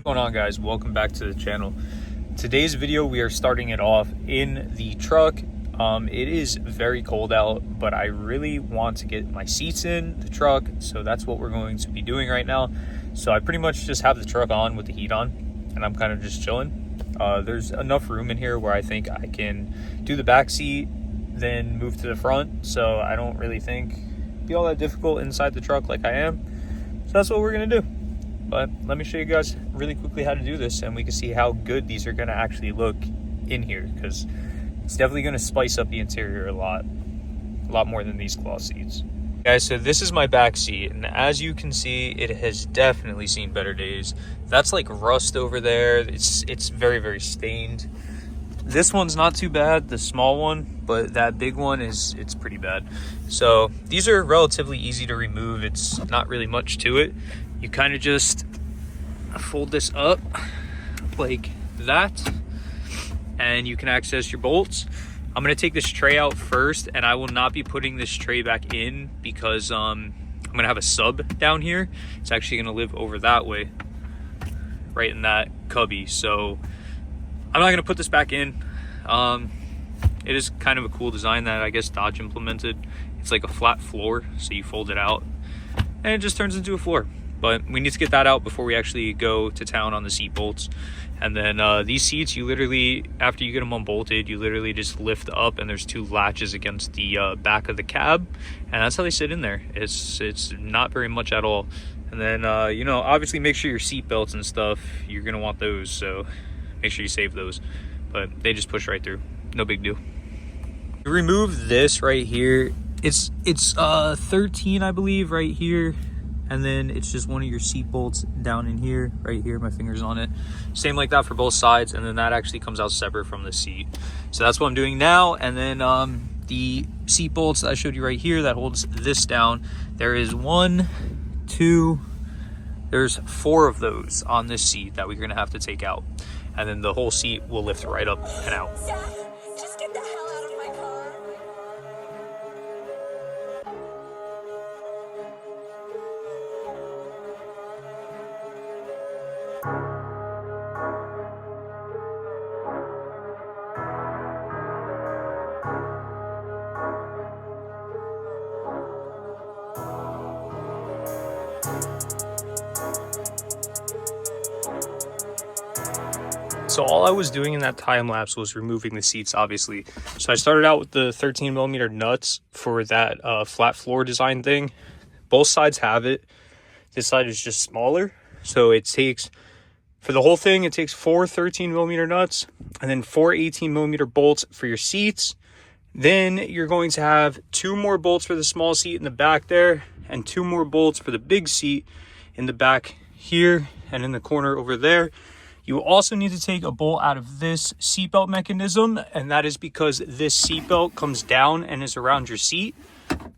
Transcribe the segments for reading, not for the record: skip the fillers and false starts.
What's going on, guys? Welcome back to the channel. Today's video, we are starting it off in the truck. It is very cold out, but I really want to get my seats in the truck, so that's what we're going to be doing right now. So I pretty much just have the truck on with the heat on, and I'm kind of just chilling. There's enough room in here where I think I can do the back seat, then move to the front, so I don't really think it'll be all that difficult inside the truck like I am. So that's what we're gonna do. But let me show you guys really quickly how to do this, and we can see how good these are gonna actually look in here, because it's definitely gonna spice up the interior a lot more than these cloth seats. Guys, so this is my back seat, and as you can see, it has definitely seen better days. That's like rust over there. It's very, very stained. This one's not too bad, the small one, but that big one it's pretty bad. So these are relatively easy to remove. It's not really much to it. You kind of just fold this up like that, and you can access your bolts. I'm going to take this tray out first, and I will not be putting this tray back in because I'm going to have a sub down here. It's actually going to live over that way, right in that cubby. So I'm not going to put this back in. It is kind of a cool design that I guess Dodge implemented. It's like a flat floor, so you fold it out and it just turns into a floor. But we need to get that out before we actually go to town on the seat bolts. And then these seats, you literally, after you get them unbolted, you literally just lift up, and there's two latches against the back of the cab, and that's how they sit in there. It's not very much at all. And then you know, obviously make sure your seat belts and stuff, you're gonna want those, so make sure you save those. But they just push right through, no big deal. You remove this right here. It's 13, I believe, right here. And then it's just one of your seat bolts down in here, right here, my finger's on it. Same like that for both sides, and then that actually comes out separate from the seat. So that's what I'm doing now. And then the seat bolts that I showed you right here that holds this down, there is there's 4 of those on this seat that we're gonna have to take out. And then the whole seat will lift right up and out. Just get the hell out of my car. So all I was doing in that time lapse was removing the seats, obviously. So I started out with the 13mm nuts for that flat floor design thing. Both sides have it. This side is just smaller. So it takes, for the whole thing, it takes 4 13mm nuts and then 4 18mm bolts for your seats. Then you're going to have 2 more bolts for the small seat in the back there, and 2 more bolts for the big seat in the back here and in the corner over there. You also need to take a bolt out of this seatbelt mechanism, and that is because this seatbelt comes down and is around your seat.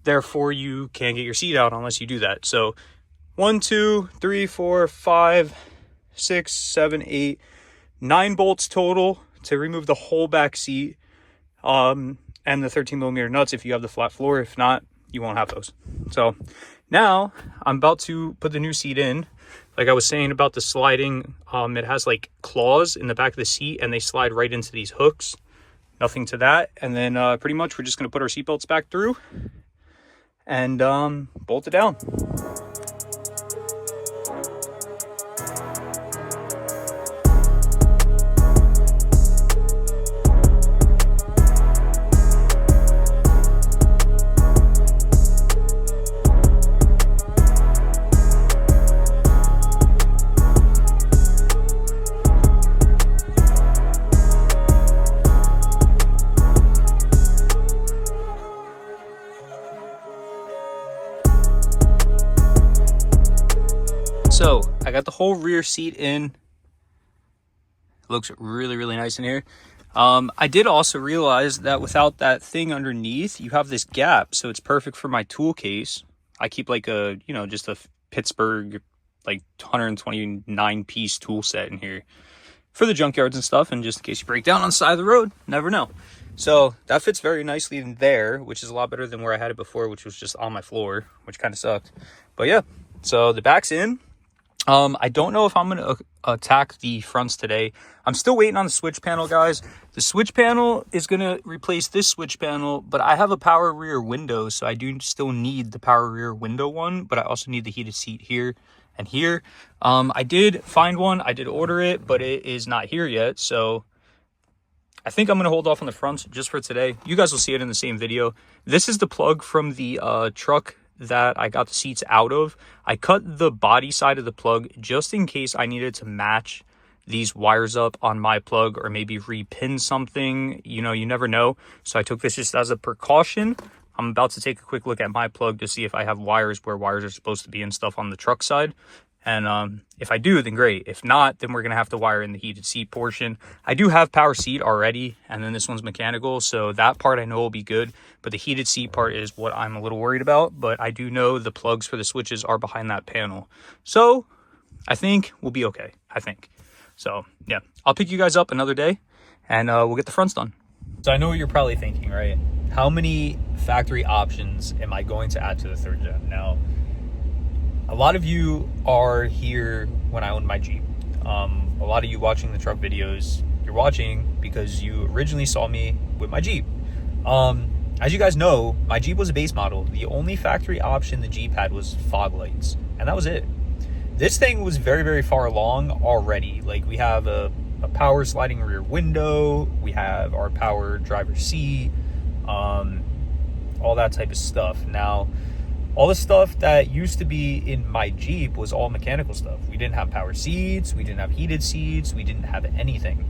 Therefore, you can't get your seat out unless you do that. So 1, 2, 3, 4, 5, 6, 7, 8, 9 bolts total to remove the whole back seat, and the 13mm nuts if you have the flat floor. If not, you won't have those. So now I'm about to put the new seat in. Like I was saying about the sliding, it has like claws in the back of the seat, and they slide right into these hooks. Nothing to that. And then pretty much we're just going to put our seatbelts back through and bolt it down. So I got the whole rear seat in. It looks really, really nice in here. I did also realize that without that thing underneath, you have this gap. So it's perfect for my tool case. I keep like a, you know, just a Pittsburgh, like 129 piece tool set in here for the junkyards and stuff. And just in case you break down on the side of the road, never know. So that fits very nicely in there, which is a lot better than where I had it before, which was just on my floor, which kind of sucked. But yeah, so the back's in. I don't know if I'm going to attack the fronts today. I'm still waiting on the switch panel, guys. The switch panel is going to replace this switch panel, but I have a power rear window, so I do still need the power rear window one, but I also need the heated seat here and here. I did find one. I did order it, but it is not here yet, so I think I'm going to hold off on the fronts just for today. You guys will see it in the same video. This is the plug from the truck that I got the seats out of. I cut the body side of the plug just in case I needed to match these wires up on my plug or maybe repin something. You know, you never know. So I took this just as a precaution. I'm about to take a quick look at my plug to see if I have wires where wires are supposed to be and stuff on the truck side. And if I do, then great. If not, then we're going to have to wire in the heated seat portion. I do have power seat already, and then this one's mechanical, so that part I know will be good. But the heated seat part is what I'm a little worried about. But I do know the plugs for the switches are behind that panel. So I think we'll be okay, I think. So, yeah, I'll pick you guys up another day, and we'll get the fronts done. So I know what you're probably thinking, right? How many factory options am I going to add to the third gen? Now, a lot of you are here when I owned my Jeep. A lot of you watching the truck videos, you're watching because you originally saw me with my Jeep. As you guys know, my Jeep was a base model. The only factory option the Jeep had was fog lights, and that was it. This thing was very, very far along already. Like, we have a power sliding rear window, we have our power driver seat, all that type of stuff. Now, all the stuff that used to be in my Jeep was all mechanical stuff. We didn't have power seats, we didn't have heated seats, we didn't have anything.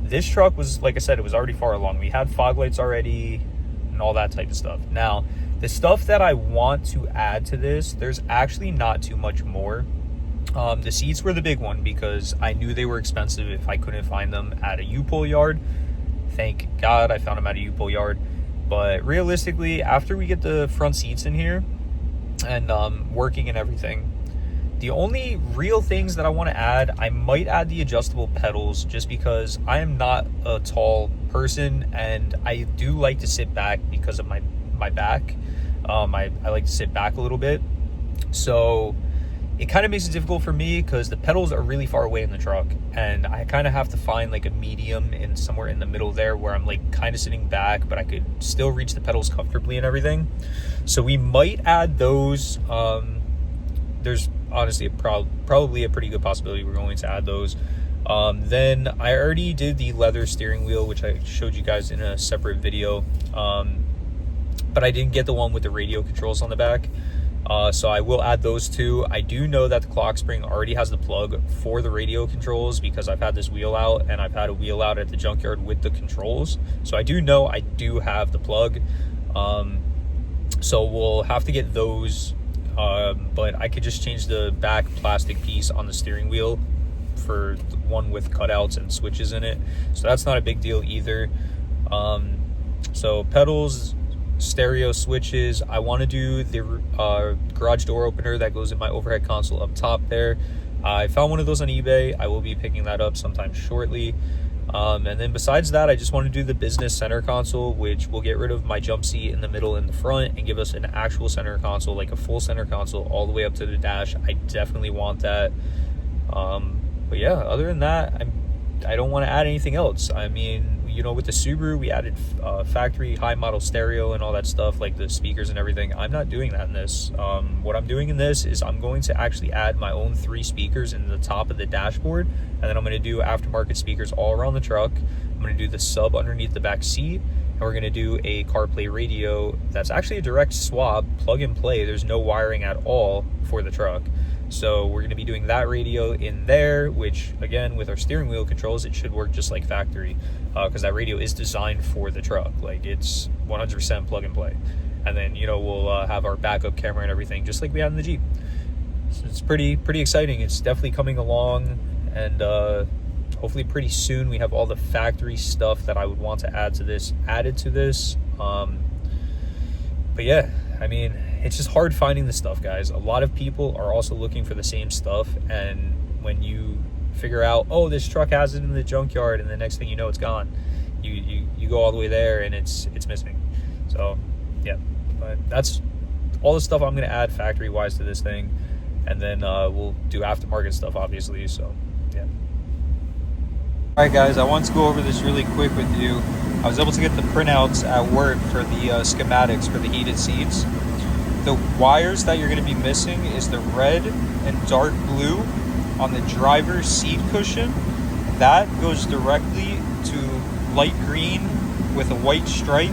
This truck was, like I said, it was already far along. We had fog lights already and all that type of stuff. Now, the stuff that I want to add to this, there's actually not too much more. The seats were the big one because I knew they were expensive if I couldn't find them at a U-Pull yard. Thank God I found them at a U-Pull yard. But realistically, after we get the front seats in here, and working and everything, the only real things that I want to add, I might add the adjustable pedals just because I am not a tall person and I do like to sit back because of my back. I like to sit back a little bit, so it kind of makes it difficult for me because the pedals are really far away in the truck and I kind of have to find like a medium in somewhere in the middle there where I'm like kind of sitting back but I could still reach the pedals comfortably and everything. So we might add those. There's honestly probably a pretty good possibility we're going to add those. Then I already did the leather steering wheel, which I showed you guys in a separate video, but I didn't get the one with the radio controls on the back. So I will add those two. I do know that the clock spring already has the plug for the radio controls because I've had this wheel out and I've had a wheel out at the junkyard with the controls. So I do know I do have the plug. So we'll have to get those. But I could just change the back plastic piece on the steering wheel for the one with cutouts and switches in it. So that's not a big deal either. So pedals, stereo switches. I want to do the garage door opener that goes in my overhead console up top there. I found one of those on eBay. I will be picking that up sometime shortly. And then besides that, I just want to do the business center console, which will get rid of my jump seat in the middle and the front and give us an actual center console, like a full center console all the way up to the dash. I definitely want that. But yeah, other than that, I don't want to add anything else. I mean, you know, with the Subaru, we added factory high model stereo and all that stuff, like the speakers and everything. I'm not doing that in this. What I'm doing in this is I'm going to actually add my own 3 speakers in the top of the dashboard, and then I'm going to do aftermarket speakers all around the truck. I'm going to do the sub underneath the back seat, and we're going to do a CarPlay radio that's actually a direct swap, plug and play. There's no wiring at all for the truck. So we're going to be doing that radio in there, which again, with our steering wheel controls, it should work just like factory, because that radio is designed for the truck. Like, it's 100% plug and play. And then, you know, we'll have our backup camera and everything just like we had in the Jeep. So it's pretty exciting. It's definitely coming along, and hopefully pretty soon we have all the factory stuff that I would want to add to this added to this. But yeah, I mean, it's just hard finding this stuff, guys. A lot of people are also looking for the same stuff, and when you figure out, oh, this truck has it in the junkyard, and the next thing you know, it's gone. You go all the way there and it's missing. So yeah, but that's all the stuff I'm going to add factory wise to this thing. and then we'll do aftermarket stuff, obviously. So yeah. All right, guys, I want to go over this really quick with you. I was able to get the printouts at work for the schematics for the heated seats. The wires that you're going to be missing is the red and dark blue on the driver's seat cushion. That goes directly to light green with a white stripe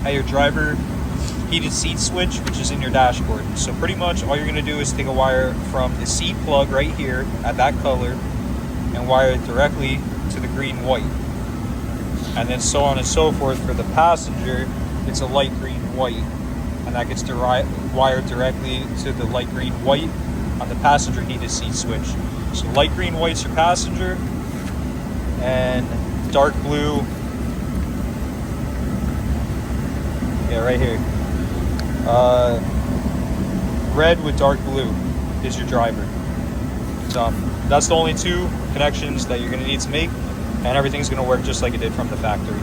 at your driver heated seat switch, which is in your dashboard. So pretty much all you're going to do is take a wire from the seat plug right here at that color and wire it directly to the green white, and then so on and so forth. For the passenger, it's a light green white, and that gets wired directly to the light green white on the passenger heated seat switch. So light green white's your passenger, and dark blue, yeah, right here, red with dark blue is your driver. So that's the only two connections that you're going to need to make, and everything's going to work just like it did from the factory.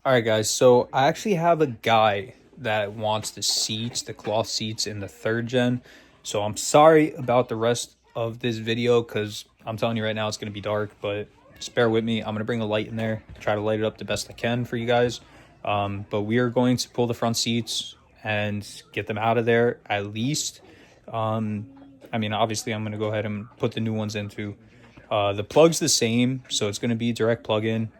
All right, guys, so I actually have a guy that wants the seats, the cloth seats in the 3rd gen. So I'm sorry about the rest of this video, because I'm telling you right now it's going to be dark, but just bear with me. I'm going to bring a light in there, try to light it up the best I can for you guys. But we are going to pull the front seats and get them out of there at least. I mean, obviously, I'm going to go ahead and put the new ones into. The plug's the same, so it's going to be direct plug-in.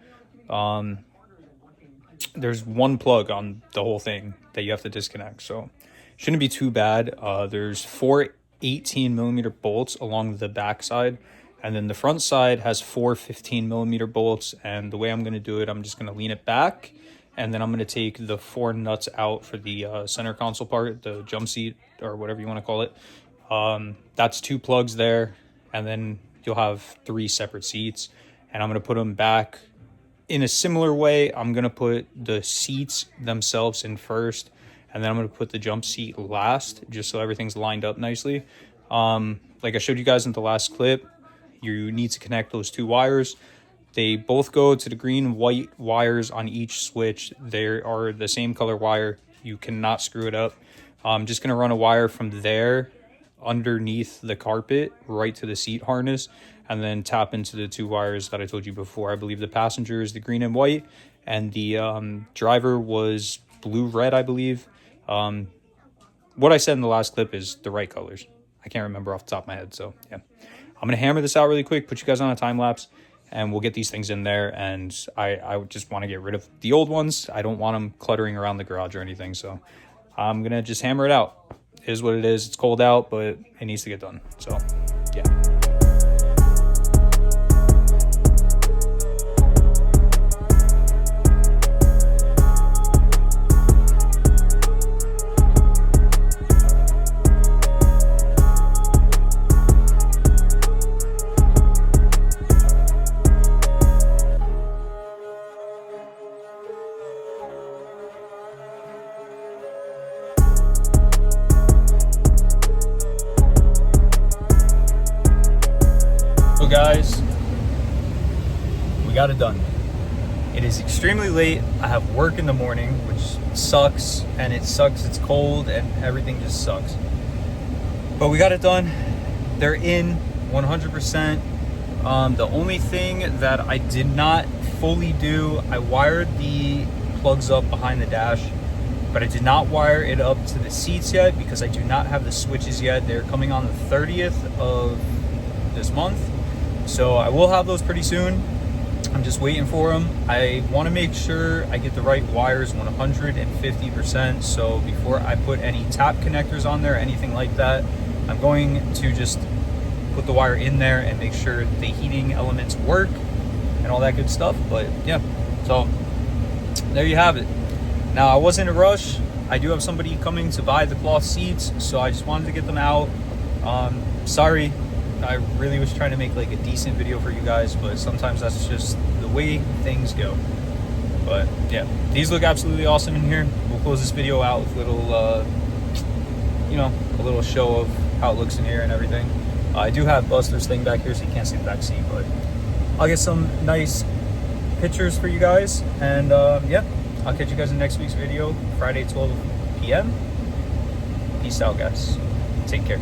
There's one plug on the whole thing that you have to disconnect, so shouldn't be too bad. There's 4 18mm bolts along the back side, and then the front side has 4 15mm bolts. And the way I'm going to do it, I'm just going to lean it back, and then I'm going to take the 4 nuts out for the center console part, the jump seat or whatever you want to call it. That's 2 plugs there, and then you'll have 3 separate seats, and I'm going to put them back in a similar way. I'm going to put the seats themselves in first, and then I'm going to put the jump seat last, just so everything's lined up nicely. Like I showed you guys in the last clip, you need to connect those 2 wires. They both go to the green white wires on each switch. They are the same color wire. You cannot screw it up. I'm just going to run a wire from there underneath the carpet right to the seat harness, and then tap into the 2 wires that I told you before. I believe the passenger is the green and white, and the driver was blue red, I believe. What I said in the last clip is the right colors. I can't remember off the top of my head, so yeah. I'm gonna hammer this out really quick, put you guys on a time lapse, and we'll get these things in there. And I just want to get rid of the old ones. I don't want them cluttering around the garage or anything, so I'm gonna just hammer it out. It is what it is. It's cold out, but it needs to get done. So yeah. So guys, we got it done. It is extremely late. I have work in the morning, which sucks, and it sucks. It's cold and everything just sucks. But we got it done. They're in 100%. The only thing that I did not fully do, I wired the plugs up behind the dash, but I did not wire it up to the seats yet because I do not have the switches yet. They're coming on the 30th of this month. So I will have those pretty soon. I'm just waiting for them. I want to make sure I get the right wires 150%. So before I put any tap connectors on there, anything like that, I'm going to just put the wire in there and make sure the heating elements work and all that good stuff. But yeah, so there you have it. Now, I was in a rush. I do have somebody coming to buy the cloth seats, so I just wanted to get them out. Sorry, I really was trying to make like a decent video for you guys, but sometimes that's just the way things go. But yeah, these look absolutely awesome in here. We'll close this video out with a little, you know, a little show of how it looks in here and everything. I do have Buster's thing back here, so you can't see the back seat, but I'll get some nice pictures for you guys. And yeah, I'll catch you guys in next week's video, Friday, 12 p.m. Peace out, guys. Take care.